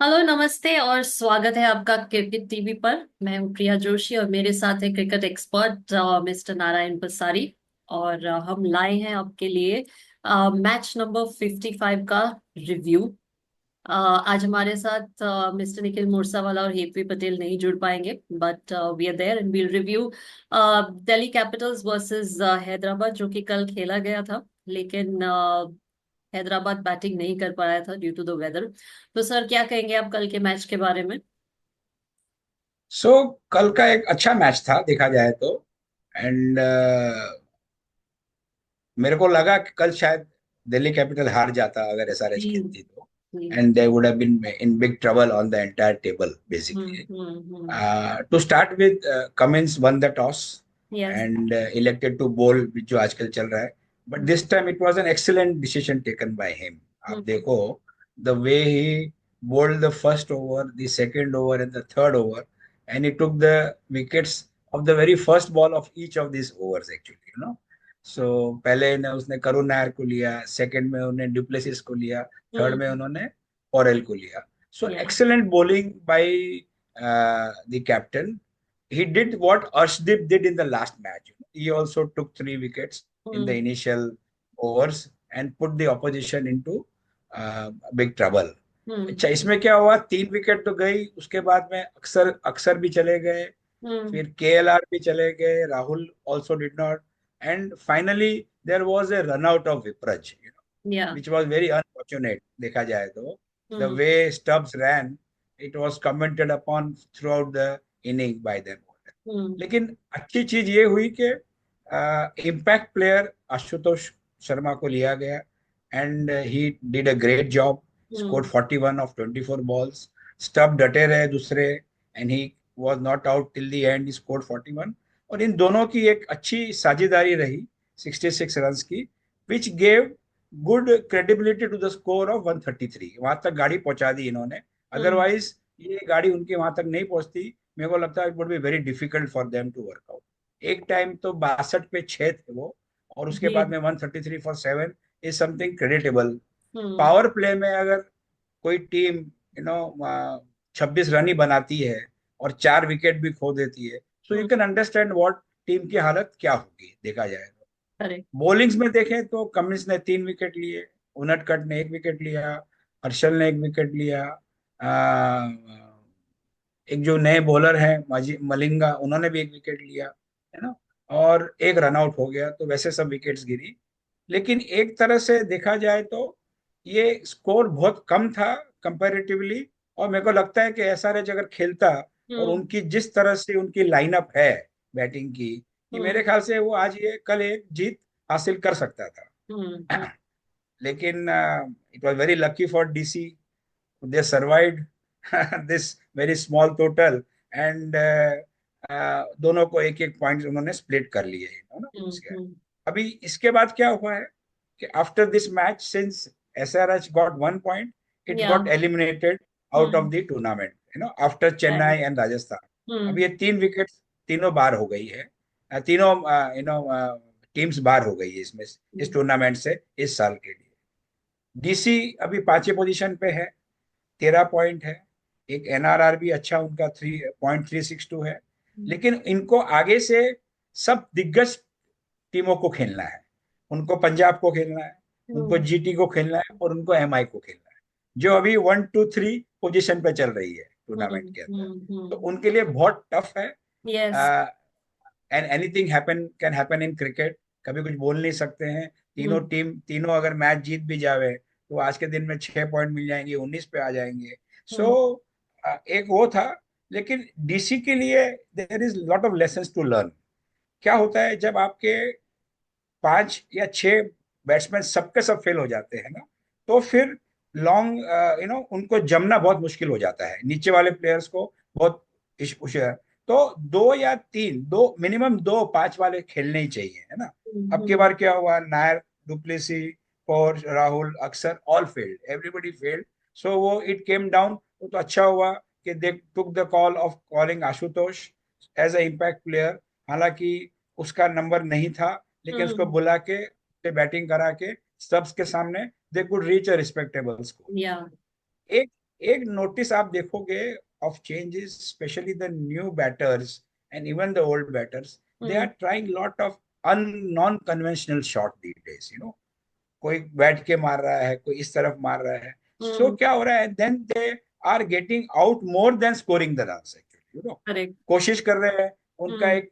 Hello, नमस्ते और स्वागत है आपका क्रिकेट टीवी पर। मैं हूँ प्रिया जोशी और मेरे साथ है क्रिकेट एक्सपर्ट मिस्टर नारायण पसारी। और हम लाए हैं आपके लिए मैच नंबर 55 का रिव्यू। आज हमारे साथ मिस्टर निखिल मुरसावाला और हेतवी पटेल नहीं जुड़ पाएंगे, but we are there and we'll review Delhi Capitals versus Hyderabad, जो कि कल खेला गया था। लेकिन हैदराबाद बैटिंग नहीं कर पाया था ड्यू टू द वेदर। तो सर, क्या कहेंगे आप कल के मैच के बारे में? सो कल का एक अच्छा मैच था देखा जाए तो। एंड मेरे को लगा कि कल शायद दिल्ली कैपिटल हार जाता अगर एसआरएच जी। खेलती तो। जी। And they would have been in big trouble on the entire table basically. Hmm. To start with, Cummins won the toss yes. And elected to bowl, जो आजकल चल रहा है। But this time it was an excellent decision taken by him. आप देखो the way he bowled the first over, the second over, and the third over, and he took the wickets of the very first ball of each of these overs actually. सो पहले ने उसने करुण नायर को लिया, second में उन्होंने du Plessis को लिया, third में हम्म। उन्होंने ऑरेल को लिया। सो या। Excellent bowling by the captain. He did what Arshdeep did in the last match. He also took 3 wickets in the hmm. initial overs and put the opposition into big trouble. हम्म। अच्छा, इसमें क्या हुआ, 3 wicket तो गई, उसके बाद में अक्सर अक्सर भी चले गए, हम्म। फिर केएलआर भी चले गए, Rahul also did not, and finally there was a run out of Vipraj, yeah. which was very unfortunate देखा जाए तो. The hmm. way Stubbs ran, it was commented upon throughout the inning by them. हम्म। लेकिन अच्छी चीज ये हुई कि इम्पैक्ट प्लेयर आशुतोष शर्मा को लिया गया, and he did a great job. Scored hmm. 41 of 24 balls. Stub डटे रहे दूसरे, and he was not out till the end. He scored 41. और इन दोनों की एक अच्छी साझेदारी रही 66 रन्स की, which gave good credibility to the score of 133. वहां तक गाड़ी पहुंचा दी इन्होंने. हम्म। अदरवाइज ये गाड़ी उनके वहां तक नहीं पहुंचती. मेरे को लगता है it would be very difficult for them to work out. एक टाइम तो 62 पे 6 थे वो, और उसके बाद जी। में 133 for 7 is something creditable. Hmm. Power play में अगर कोई टीम 26 रन ही बनाती है और 4 विकेट भी खो देती है, so you hmm. Can understand what team की हालत क्या होगी देखा जाए तो. करेक्ट। बॉलिंग्स में देखें तो कमिंस ने 3 विकेट लिए, उनटकट ने 1 विकेट लिया, हर्षल ने 1 विकेट लिया, एक जो नए बॉलर हैं मलिंगा, उन्होंने भी 1 विकेट लिया, है ना. और एक रन आउट हो गया, तो वैसे सब विकेट्स गिरी. लेकिन एक तरह से देखा जाए तो ये स्कोर बहुत कम था कंपैरेटिवली. और मेरे को लगता है कि एसआरएच अगर खेलता, और हम्म। उनकी जिस तरह से उनकी लाइनअप है बैटिंग की, कि मेरे हम्म। ख्याल से वो आज ये कल एक जीत हासिल कर सकता था. हम्म। लेकिन it was very lucky for DC. they survived this very small total, and दोनों को एक एक पॉइंट उन्होंने स्प्लिट कर लिए, ना हम्म। उसके. अभी इसके बाद क्या हुआ है कि after this match, since SRH got 1 point, it yeah. Got eliminated out of hmm. The tournament, after Chennai correct. And Rajasthan. अब हम्म। ये 3 विकेट तीनों बार हो गई है. तीनों टीम्स बार हो गई है इसमें, इस टूर्नामेंट से इस साल के लिए. डीसी अभी 5वें पोजीशन पे है, 13 पॉइंट है. एक एनआरआर भी अच्छा, उनका 3.362 है. लेकिन इनको आगे से सब दिग्गज टीमों को खेलना है. उनको पंजाब को खेलना है, उनको हम्म। जीटी को खेलना है, और उनको एमआई को खेलना है, जो अभी 1 2 3 पोजीशन पे चल रही है टूर्नामेंट के अंदर. तो उनके लिए बहुत टफ है. Yes. And anything happen can happen in cricket. कभी कुछ बोल नहीं सकते हैं. हम्म। तीनों अगर मैच जीत भी जावे, तो आज के दिन में 6 पॉइंट मिल जाएंगे, 19 पे आ जाएंगे. सो हम्म। एक वो था. लेकिन डीसी के लिए there is lot of lessons to learn. क्या होता है जब आपके 5 या 6 बैट्समैन सबके सब फेल हो जाते हैं ना, तो फिर लॉन्ग उनको जमना बहुत मुश्किल हो जाता है, नीचे वाले प्लेयर्स को बहुत तो 2 या 3, दो मिनिमम, 2 5 वाले खेलने ही चाहिए, है ना. अब की हम्म। बार क्या हुआ, नायर, डुप्लेसी और Rahul, Axar all failed, everybody failed. So वो इट केम डाउन. तो अच्छा हुआ कि they took the call of calling Ashutosh as a impact player. हालांकि उसका नंबर नहीं था, लेकिन उसको हम्म। बुला के बैटिंग करा के, सबके सामने they could reach a respectable score. या। एक एक नोटिस आप देखोगे of changes, especially the new batters and even the old batters, they hmm. are trying lot of non-conventional shot these days. कोई बैठ के मार रहा है, कोई इस तरफ मार रहा है. सो हम्म। क्या हो रहा है, then they are getting out more than scoring the runs actually. Correct. कोशिश कर रहे हैं. उनका हम्म। एक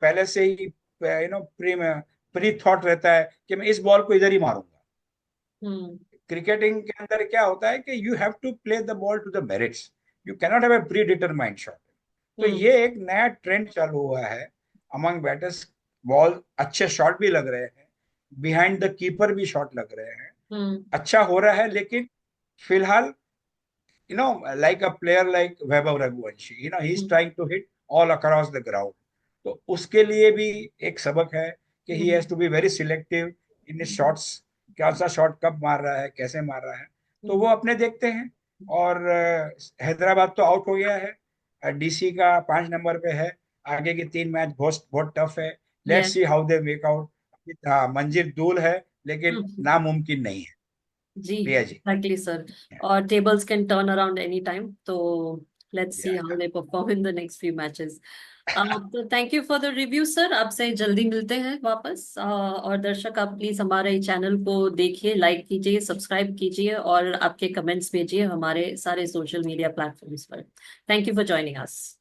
पहले से ही प्री प्री थॉट रहता है कि मैं इस बॉल को इधर ही मारूंगा. हम्म। क्रिकेटिंग के अंदर क्या होता है कि you have to play the ball to the merits. You cannot have a predetermined shot. तो हम्म। ये एक नया ट्रेंड चालू हुआ है अमंग बैटर्स. बॉल अच्छे शॉट भी लग रहे हैं, बिहाइंड द कीपर भी शॉट लग रहे हैं, हम्म। अच्छा हो रहा है. लेकिन फिलहाल like a player like Vaibhav Raghuvanshi, he is hmm. trying to hit all across the ground. तो उसके लिए भी एक सबक है कि he hmm. has to be very selective in his shots. कौन सा शॉट कब मार रहा है, कैसे मार रहा है, तो वो हम्म। अपने देखते हैं. और हैदराबाद तो आउट हो गया है, डीसी का 5 नंबर पे है. आगे की 3 मैच बहुत बहुत टफ है. Let's yes. See how they make out. हाँ, मंजिल दूर है लेकिन हम्म। नामुमकिन नहीं है. जी, प्रिया जी. Exactly sir. और tables can turn around any time, तो let's see yeah how they perform in the next few matches. तो thank you for the review sir, आपसे जल्दी मिलते हैं वापस। और दर्शक, आप प्लीज हमारे चैनल को देखिए, लाइक कीजिए, सब्सक्राइब कीजिए और आपके कमेंट्स भेजिए हमारे सारे सोशल मीडिया प्लेटफॉर्म्स पर। Thank you for joining us.